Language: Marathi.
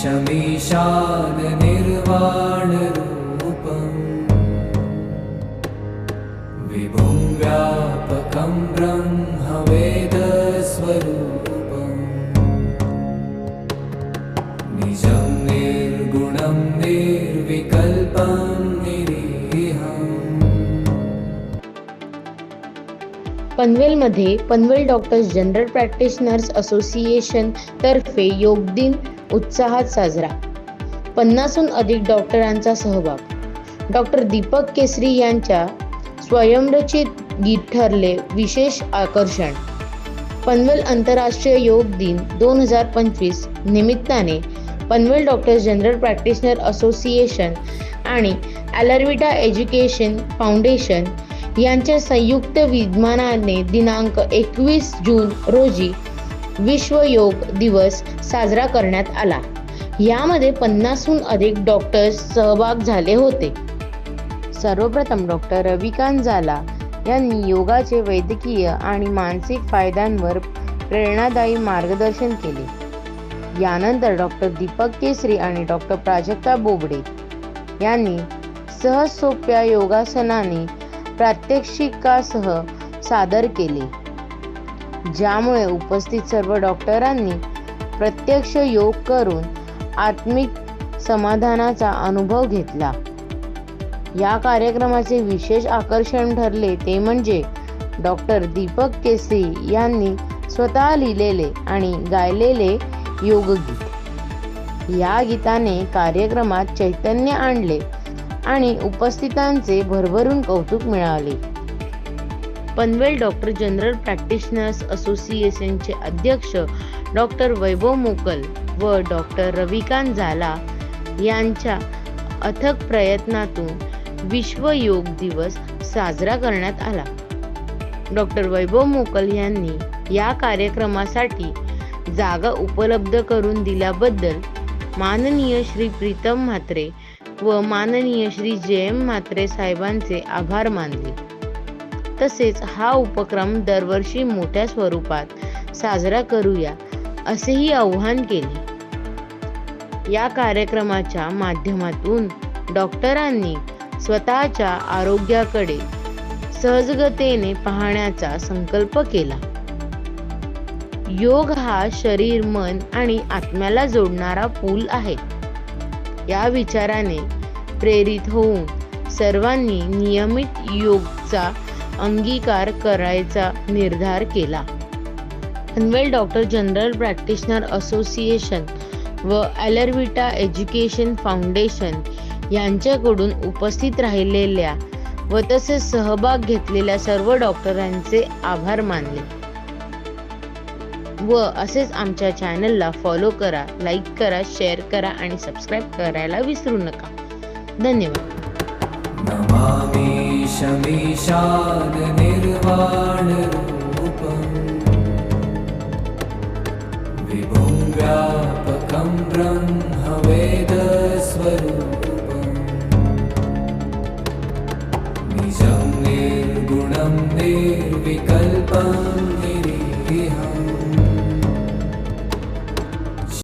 शमीशान निर्वाणरूपम् विभुं व्यापकं ब्रह्मवेदस्वरूपम् निजं निर्गुणं निर्विकल्पं निरीहम्। पनवेलमध्ये Panvel doctors general practitioners association तर्फे योग दिन उत्साहात साजरा। 50हून अधिक डॉक्टरांचा सहभाग। डॉक्टर दीपक केसरी यांच्या स्वयंरचित गीत ठरले विशेष आकर्षण। पनवेल आंतरराष्ट्रीय योग दिन 2025 निमित्ताने Panvel doctors general practitioner association आणि ॲलरविटा एज्युकेशन फाउंडेशन यांच्या संयुक्त विद्यमानाने दिनांक 21 जून रोजी विश्व योग दिवस साजरा करण्यात आला। यामध्ये 50हून अधिक डॉक्टर्स सहभाग झाले होते। सर्वप्रथम डॉक्टर रविकांत झाला यांनी योगाचे वैद्यकीय आणि मानसिक फायद्यांवर प्रेरणादायी मार्गदर्शन केले। यानंतर डॉक्टर दीपक केसरी आणि डॉक्टर प्राजक्ता बोबडे यांनी सहज सोप्या योगासनांनी प्रात्यक्षिकासह सादर केले, ज्यामुळे उपस्थित सर्व डॉक्टरांनी प्रत्यक्ष योग करून आत्मिक समाधानाचा अनुभव घेतला। या कार्यक्रमाचे विशेष आकर्षण ठरले ते म्हणजे डॉक्टर दीपक केसरी यांनी स्वतः लिहिलेले आणि गायलेले योगगीत। या गीताने कार्यक्रमात चैतन्य आणले आणि उपस्थितांचे भरभरून कौतुक मिळाले। पनवेल डॉक्टर जनरल प्रॅक्टिशनर्स असोसिएशनचे अध्यक्ष डॉक्टर वैभव मोकल व डॉक्टर रविकांत झाला यांच्या अथक प्रयत्नातून विश्व योग दिवस साजरा करण्यात आला। डॉक्टर वैभव मोकल यांनी या कार्यक्रमासाठी जागा उपलब्ध करून दिल्याबद्दल माननीय श्री प्रीतम म्हात्रे व माननीय श्री JM म्हात्रे साहेबांचे आभार मानले। तसेच हा उपक्रम दरवर्षी मोठ्या स्वरूपात साजरा करूया असेही आवाहन केले। या कार्यक्रमाच्या माध्यमातून डॉक्टरांनी स्वतःच्या आरोग्याकडे सहजगतेने पाहण्याचा संकल्प केला। योग हा शरीर, मन आणि आत्म्याला जोडणारा पूल आहे। या विचाराने प्रेरित होऊन सर्वांनी नियमित योगचा अंगीकार करायचा निर्धार केला। Panvel doctor general practitioner association व ॲलरविटा एज्युकेशन फाउंडेशन यांच्याकडून उपस्थित राहिलेल्या व तसेच सहभाग घेतलेल्या सर्व डॉक्टरांचे आभार मानले व असेच आमच्या चॅनलला फॉलो करा, लाईक करा, शेअर करा आणि सबस्क्राईब करायला विसरू नका। धन्यवाद। नमामि शमीशान निर्वाणरूपम् विभुं व्यापकं ब्रह्मवेदस्वरूपम्